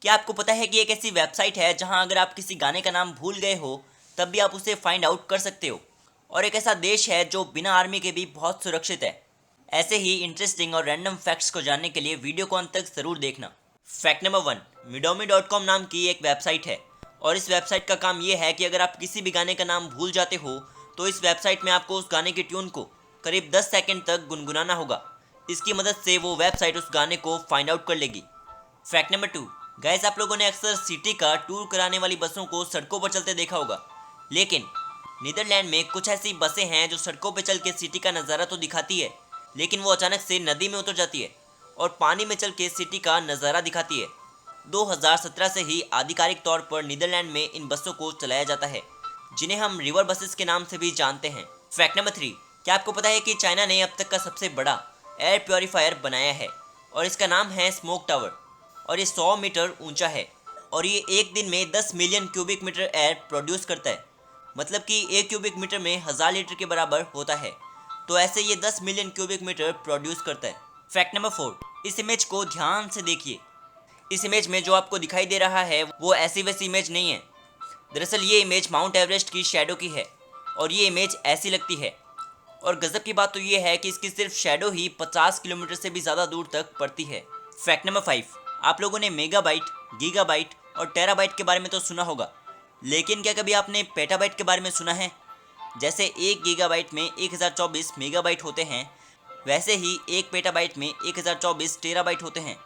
क्या आपको पता है कि एक ऐसी वेबसाइट है जहां अगर आप किसी गाने का नाम भूल गए हो तब भी आप उसे फाइंड आउट कर सकते हो। और एक ऐसा देश है जो बिना आर्मी के भी बहुत सुरक्षित है। ऐसे ही इंटरेस्टिंग और रैंडम फैक्ट्स को जानने के लिए वीडियो को अंत तक जरूर देखना। फैक्ट नंबर 1, Midomi.com नाम की एक वेबसाइट है और इस वेबसाइट का काम यह है कि अगर आप किसी भी गाने का नाम भूल जाते हो तो इस वेबसाइट में आपको उस गाने की ट्यून को करीब 10 सेकंड तक गुनगुनाना होगा। इसकी मदद से वो वेबसाइट उस गाने को फाइंड आउट कर लेगी। फैक्ट नंबर 2, गाइस आप लोगों ने अक्सर सिटी का टूर कराने वाली बसों को सड़कों पर चलते देखा होगा, लेकिन नीदरलैंड में कुछ ऐसी बसें हैं जो सड़कों पर चल के सिटी का नज़ारा तो दिखाती है, लेकिन वो अचानक से नदी में उतर जाती है और पानी में चल के सिटी का नज़ारा दिखाती है। 2017 से ही आधिकारिक तौर पर नीदरलैंड में इन बसों को चलाया जाता है, जिन्हें हम रिवर बसेस के नाम से भी जानते हैं। फैक्ट नंबर 3, क्या आपको पता है कि चाइना ने अब तक का सबसे बड़ा एयर प्योरीफायर बनाया है और इसका नाम है स्मोक टावर और ये 100 मीटर ऊंचा है और ये एक दिन में 10 million cubic metre air produce करता है, मतलब कि 1 क्यूबिक मीटर में 1000 लीटर के बराबर होता है। तो ऐसे ये 10 मिलियन क्यूबिक मीटर प्रोड्यूस करता है। फैक्ट नंबर 4, इस इमेज को ध्यान से देखिए। इस इमेज में जो आपको दिखाई दे रहा है वो ऐसी वैसी इमेज नहीं है। दरअसल ये इमेज माउंट एवरेस्ट की शैडो की है और ये इमेज ऐसी लगती है। और गजब की बात तो ये है कि इसकी सिर्फ शैडो ही 50 किलोमीटर से भी ज़्यादा दूर तक पड़ती है। फैक्ट नंबर 5, आप लोगों ने मेगाबाइट, गीगाबाइट और टेराबाइट के बारे में तो सुना होगा, लेकिन क्या कभी आपने पेटाबाइट के बारे में सुना है? जैसे 1 गीगाबाइट में 1024 मेगाबाइट होते हैं, वैसे ही 1 पेटाबाइट में 1024 टेराबाइट होते हैं।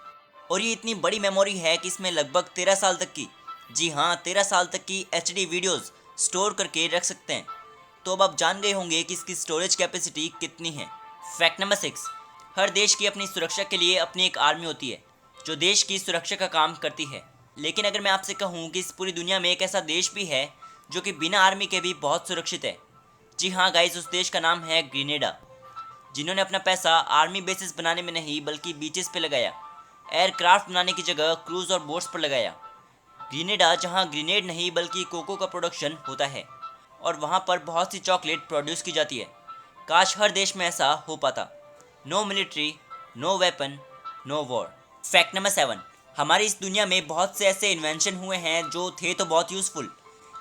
और ये इतनी बड़ी मेमोरी है कि इसमें लगभग 13 साल तक की, जी हाँ 13 साल तक की HD वीडियोज़ स्टोर करके रख सकते हैं। तो अब आप जान गए होंगे कि इसकी स्टोरेज कैपेसिटी कितनी है। फैक्ट नंबर 6, हर देश की अपनी सुरक्षा के लिए अपनी एक आर्मी होती है जो देश की सुरक्षा का काम करती है। लेकिन अगर मैं आपसे कहूँ कि इस पूरी दुनिया में एक ऐसा देश भी है जो कि बिना आर्मी के भी बहुत सुरक्षित है, जी हाँ गाइज, उस देश का नाम है ग्रेनेडा, जिन्होंने अपना पैसा आर्मी बेसिस बनाने में नहीं बल्कि बीचेस पे लगाया, एयरक्राफ्ट बनाने की जगह क्रूज और बोट्स पर लगाया। ग्रेनेडा जहाँ ग्रेनेड नहीं बल्कि कोको का प्रोडक्शन होता है और वहाँ पर बहुत सी चॉकलेट प्रोड्यूस की जाती है। काश हर देश में ऐसा हो पाता। No military, no weapon, no war. Fact number 7, हमारी इस दुनिया में बहुत से ऐसे इन्वेंशन हुए हैं जो थे तो बहुत यूज़फुल,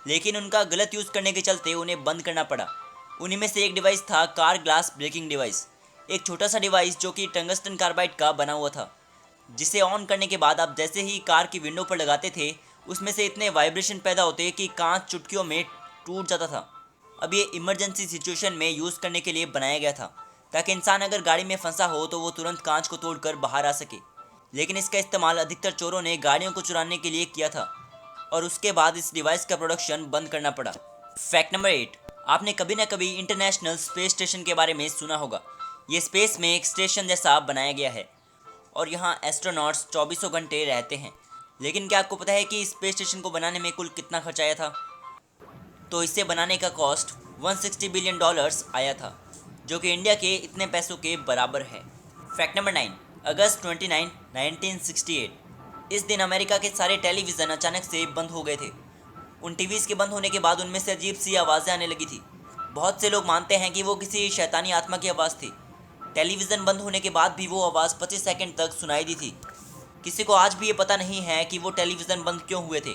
लेकिन उनका गलत यूज़ करने के चलते उन्हें बंद करना पड़ा। उन्हीं में से एक डिवाइस था कार ग्लास ब्रेकिंग डिवाइस, एक छोटा सा डिवाइस जो कि टंगस्टन कार्बाइड का बना हुआ था, जिसे ऑन करने के बाद आप जैसे ही कार की विंडो पर लगाते थे उसमें से इतने वाइब्रेशन पैदा होते कि कांच चुटकियों में टूट जाता था। अब ये इमरजेंसी सिचुएशन में यूज़ करने के लिए बनाया गया था ताकि इंसान अगर गाड़ी में फंसा हो तो वो तुरंत कांच को तोड़कर बाहर आ सके। लेकिन इसका इस्तेमाल अधिकतर चोरों ने गाड़ियों को चुराने के लिए किया था और उसके बाद इस डिवाइस का प्रोडक्शन बंद करना पड़ा। फैक्ट नंबर 8, आपने कभी ना कभी इंटरनेशनल स्पेस स्टेशन के बारे में सुना होगा। ये स्पेस में एक स्टेशन जैसा बनाया गया है और यहाँ एस्ट्रोनॉट्स 24 घंटे रहते हैं। लेकिन क्या आपको पता है कि स्पेस स्टेशन को बनाने में कुल कितना खर्च आया था? तो इसे बनाने का कॉस्ट $160 बिलियन आया था, जो कि इंडिया के इतने पैसों के बराबर है। फैक्ट नंबर 9, अगस्त 29, 1968, इस दिन अमेरिका के सारे टेलीविज़न अचानक से बंद हो गए थे। उन टीवीज़ के बंद होने के बाद उनमें से अजीब सी आवाज़ें आने लगी थी। बहुत से लोग मानते हैं कि वो किसी शैतानी आत्मा की आवाज़ थी। टेलीविज़न बंद होने के बाद भी वो आवाज़ 25 सेकंड तक सुनाई दी थी। किसी को आज भी ये पता नहीं है कि वो टेलीविज़न बंद क्यों हुए थे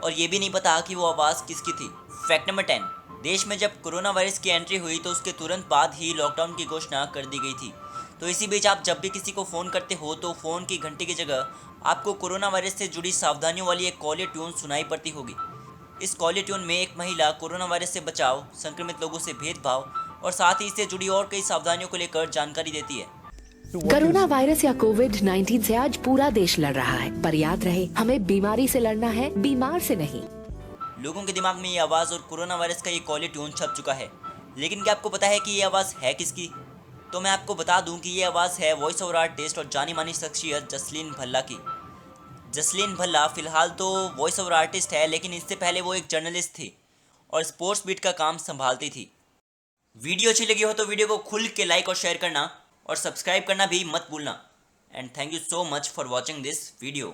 और ये भी नहीं पता कि वो आवाज़ किसकी थी। फैक्ट नंबर 10, देश में जब कोरोना वायरस की एंट्री हुई तो उसके तुरंत बाद ही लॉकडाउन की घोषणा कर दी गई थी। तो इसी बीच आप जब भी किसी को फ़ोन करते हो तो फ़ोन की घंटी की जगह आपको कोरोना वायरस से जुड़ी सावधानियों वाली एक कॉलर ट्यून सुनाई पड़ती होगी। इस कॉलर ट्यून में एक महिला कोरोना वायरस से बचाव, संक्रमित लोगों से भेदभाव और साथ ही इससे जुड़ी और कई सावधानियों को लेकर जानकारी देती है। कोरोना वायरस या कोविड-19 से आज पूरा देश लड़ रहा है, पर याद रहे हमें बीमारी से लड़ना है, बीमार से नहीं। लोगों के दिमाग में ये आवाज़ और कोरोना वायरस का ये कॉलर ट्यून छप चुका है, लेकिन क्या आपको पता है कि ये आवाज़ है किसकी? तो मैं आपको बता दूं कि ये आवाज़ है वॉइस ओवर आर्टिस्ट और जानी मानी शख्सियत जसलीन भल्ला की। जसलीन भल्ला फ़िलहाल तो वॉइस ओवर आर्टिस्ट है, लेकिन इससे पहले वो एक जर्नलिस्ट थी और स्पोर्ट्स बीट का काम संभालती थी। वीडियो अच्छी लगी हो तो वीडियो को खुल के लाइक और शेयर करना और सब्सक्राइब करना भी मत भूलना। And thank you so much for watching this video.